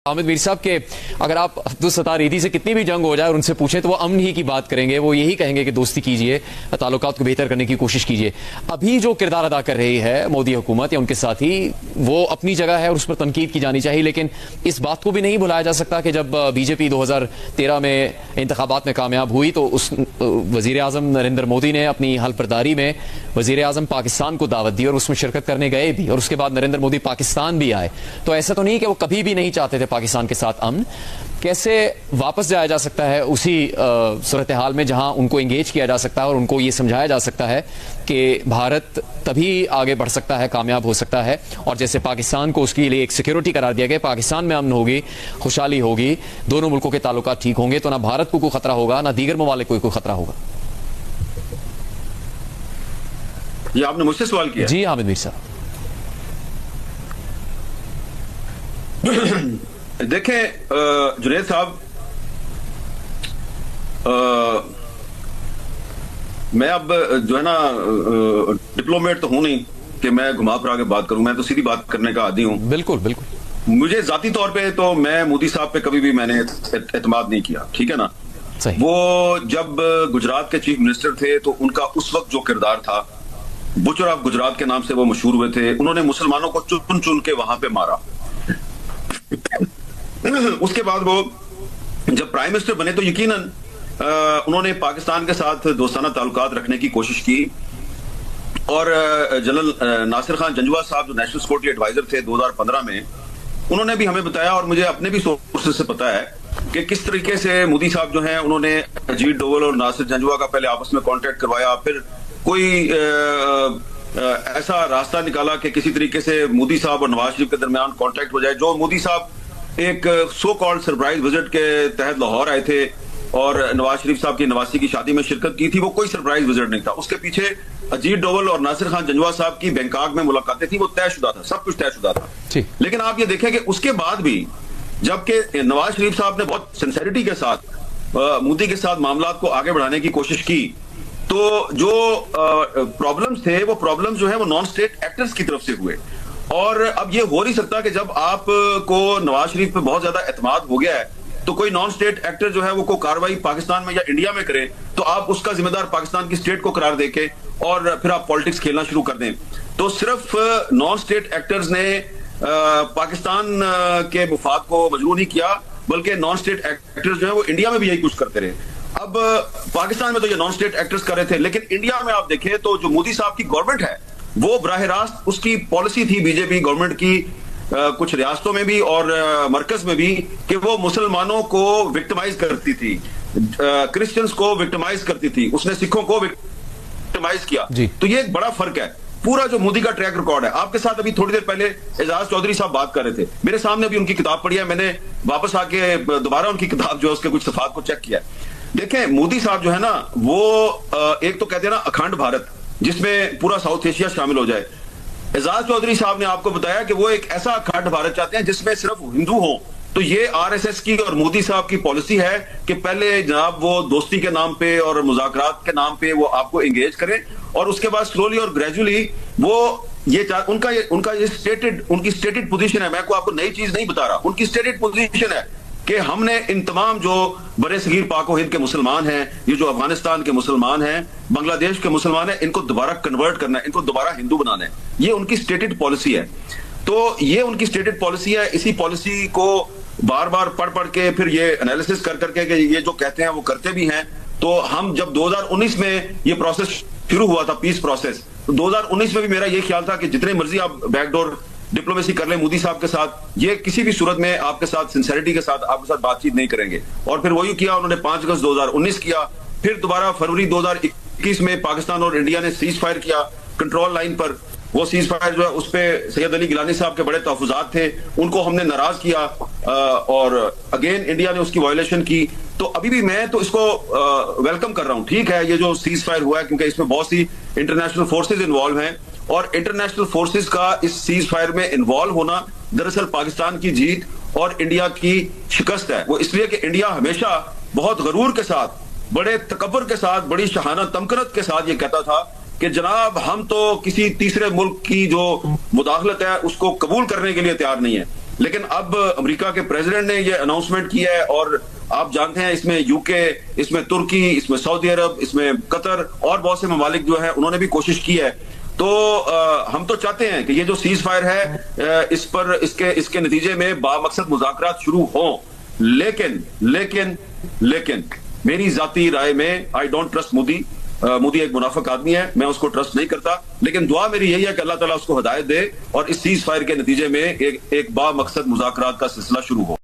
हामिद मीर साहब के अगर आप अब्दुल से कितनी भी जंग हो जाए और उनसे पूछे तो वो अमन ही की बात करेंगे, वो यही कहेंगे कि दोस्ती कीजिए, ताल्लुकात को बेहतर करने की कोशिश कीजिए। अभी जो किरदार अदा कर रही है मोदी हुकूमत या उनके साथी, वो अपनी जगह है और उस पर तनकीद की जानी चाहिए, लेकिन इस बात को भी नहीं भुलाया जा सकता कि जब बीजेपी 2013 में इंतखाबात में कामयाब हुई तो उस वजीर आजम नरेंद्र मोदी ने अपनी हल्फबरदारी में वजीर आजम पाकिस्तान को दावत दी और उसमें शिरकत करने गए भी, और उसके बाद नरेंद्र मोदी पाकिस्तान भी आए। तो ऐसा तो नहीं कि वो कभी भी नहीं चाहते थे पाकिस्तान के साथ अमन। कैसे वापस जाया जा सकता है उसी सूरत हाल में जहां उनको एंगेज किया जा सकता है और उनको ये समझाया जा सकता है कि भारत तभी आगे बढ़ सकता है, कामयाब हो सकता है, और जैसे पाकिस्तान को उसके लिए एक सिक्योरिटी करार दिया गया, पाकिस्तान में अमन होगी, खुशहाली होगी, दोनों मुल्कों के ताल्लुकात ठीक होंगे तो ना भारत को कोई खतरा होगा ना दीगर ममालिक को कोई खतरा होगा। ये आपने मुझसे सवाल किया? जी हामिद मीर साहब। देखें जुनैद साहब, मैं अब जो है ना डिप्लोमेट तो हूं नहीं कि मैं घुमा फिरा के बात करूं, मैं तो सीधी बात करने का आदी हूं। बिल्कुल बिल्कुल। मुझे जाती तौर पे तो मैं मोदी साहब पे कभी भी मैंने एतमाद नहीं किया, ठीक है ना। सही। वो जब गुजरात के चीफ मिनिस्टर थे तो उनका उस वक्त जो किरदार था, बुचर ऑफ गुजरात के नाम से वो मशहूर हुए थे। उन्होंने मुसलमानों को चुन चुन के वहां पे मारा। उसके बाद वो जब प्राइम मिनिस्टर बने तो यकीनन उन्होंने पाकिस्तान के साथ दोस्ताना ताल्लुकात रखने की कोशिश की, और जनरल नासिर खान जंजुआ साहब जो नेशनल सिक्योरिटी एडवाइजर थे 2015 में, उन्होंने भी हमें बताया और मुझे अपने भी सोर्सेज से पता है कि किस तरीके से मोदी साहब जो हैं उन्होंने अजीत डोवल और नासिर जंजुआ का पहले आपस में कॉन्टेक्ट करवाया, फिर कोई ऐसा रास्ता निकाला कि किसी तरीके से मोदी साहब और नवाज शरीफ के दरमियान कांटेक्ट हो जाए। जो मोदी साहब एक सो कॉल्ड सरप्राइज विजिट के तहत लाहौर आए थे और नवाज शरीफ साहब की नवासी की शादी में शिरकत की थी, वो कोई सरप्राइज विजिट नहीं था। उसके पीछे अजीत डोवल और नासिर खान जंजुआ साहब की बैंकॉक में मुलाकातें थी, वो तयशुदा था, सब कुछ तयशुदा था। लेकिन आप ये देखें कि उसके बाद भी जबकि नवाज शरीफ साहब ने बहुत सिंसेरिटी के साथ मोदी के साथ मामला को आगे बढ़ाने की कोशिश की, तो जो प्रॉब्लम्स थे वो प्रॉब्लम्स जो है वो नॉन स्टेट एक्टर्स की तरफ से हुए। और अब ये हो नहीं सकता कि जब आपको नवाज शरीफ पे बहुत ज्यादा एतमाद हो गया है तो कोई नॉन स्टेट एक्टर जो है वो कोई कार्रवाई पाकिस्तान में या इंडिया में करे तो आप उसका जिम्मेदार पाकिस्तान की स्टेट को करार देके और फिर आप पॉलिटिक्स खेलना शुरू कर दें। तो सिर्फ नॉन स्टेट एक्टर्स ने पाकिस्तान के मुफाद को मजबूर नहीं किया, बल्कि नॉन स्टेट एक्टर्स जो है वो इंडिया में भी यही कुछ करते रहे। अब पाकिस्तान में तो ये नॉन स्टेट एक्टर्स कर रहे थे, लेकिन इंडिया में आप देखें तो जो मोदी साहब की गवर्नमेंट है वो बराह रास्त उसकी पॉलिसी थी बीजेपी गवर्नमेंट की कुछ रियासतों में भी और मरकज में भी कि वो मुसलमानों को विक्टिमाइज करती थी, क्रिश्चियंस को विक्टिमाइज करती थी, उसने सिखों को विक्टिमाइज किया। तो ये एक बड़ा फर्क है। पूरा जो मोदी का ट्रैक रिकॉर्ड है, आपके साथ अभी थोड़ी देर पहले एजाज चौधरी साहब बात कर रहे थे, मेरे सामने अभी उनकी किताब पढ़ी है, मैंने वापस आके दोबारा उनकी किताब जो है उसके कुछ सफात को चेक किया। देखें मोदी साहब जो है ना वो एक तो कहते हैं ना अखंड भारत जिसमें पूरा साउथ एशिया शामिल हो जाए। एजाज चौधरी साहब ने आपको बताया कि वो एक ऐसा अखंड भारत चाहते हैं जिसमें सिर्फ हिंदू हो। तो ये आरएसएस की और मोदी साहब की पॉलिसी है कि पहले जनाब वो दोस्ती के नाम पे और मुज़ाकरात के नाम पे वो आपको एंगेज करें और उसके बाद स्लोली और ग्रेजुअली वो ये उनका ये उनकी स्टेटेड पोजीशन है। मैं आपको नई चीज नहीं बता रहा, उनकी स्टेटेड पोजीशन है कि हमने इन तमाम जो बड़े सगीर पाको हिंद के मुसलमान हैं, ये जो अफगानिस्तान के मुसलमान हैं, बांग्लादेश के मुसलमान हैं, इनको दोबारा कन्वर्ट करना है, इनको दोबारा हिंदू बनाना है। ये उनकी स्टेटेड पॉलिसी है। तो ये उनकी स्टेटेड पॉलिसी है। इसी पॉलिसी को बार बार पढ़ के फिर ये एनालिसिस कर करके कि ये जो कहते हैं वो करते भी हैं। तो हम जब 2019 में ये प्रोसेस शुरू हुआ था, पीस प्रोसेस, तो 2019 में भी मेरा ये ख्याल था कि जितने मर्जी आप बैकडोर डिप्लोमेसी कर ले मोदी साहब के साथ, ये किसी भी सूरत में आपके साथ सिंसेरिटी के साथ आपके साथ बातचीत नहीं करेंगे। और फिर वही किया उन्होंने, 5 अगस्त 2019 किया, फिर दोबारा फरवरी 2021 में पाकिस्तान और इंडिया ने सीज फायर किया कंट्रोल लाइन पर। वो सीज फायर जो है उस पर सैयद अली गिलानी साहब के बड़े तहफुजात थे, उनको हमने नाराज किया और अगेन इंडिया ने उसकी वायलेशन की। तो अभी भी मैं तो इसको वेलकम कर रहा हूं। ठीक है ये जो सीज फायर हुआ है क्योंकि इसमें बहुत सी इंटरनेशनल फोर्सेज इन्वॉल्व हैं और इंटरनेशनल फोर्सेज का इस सीज फायर में इन्वॉल्व होना दरअसल पाकिस्तान की जीत और इंडिया की शिकस्त है। वो इसलिए कि इंडिया हमेशा बहुत गरूर के साथ, बड़े तकब्बुर के साथ, बड़ी शहाना तमकनत के साथ ये कहता था कि जनाब हम तो किसी तीसरे मुल्क की जो मुदाखलत है उसको कबूल करने के लिए तैयार नहीं है। लेकिन अब अमेरिका के प्रेसिडेंट ने यह अनाउंसमेंट किया है, और आप जानते हैं इसमें यूके, इसमें तुर्की, इसमें सऊदी अरब, इसमें कतर और बहुत से ममालिक जो है उन्होंने भी कोशिश की है। तो हम तो चाहते हैं कि ये जो सीज फायर है इस पर इसके नतीजे में बामकसद मुज़ाकरात शुरू हों, लेकिन मेरी जाती राय में I don't trust Modi. Modi एक मुनाफिक आदमी है, मैं उसको ट्रस्ट नहीं करता, लेकिन दुआ मेरी यही है कि अल्लाह ताला उसको हिदायत दे और इस सीज फायर के नतीजे में एक बामकसद मुज़ाकरात का सिलसिला शुरू हो।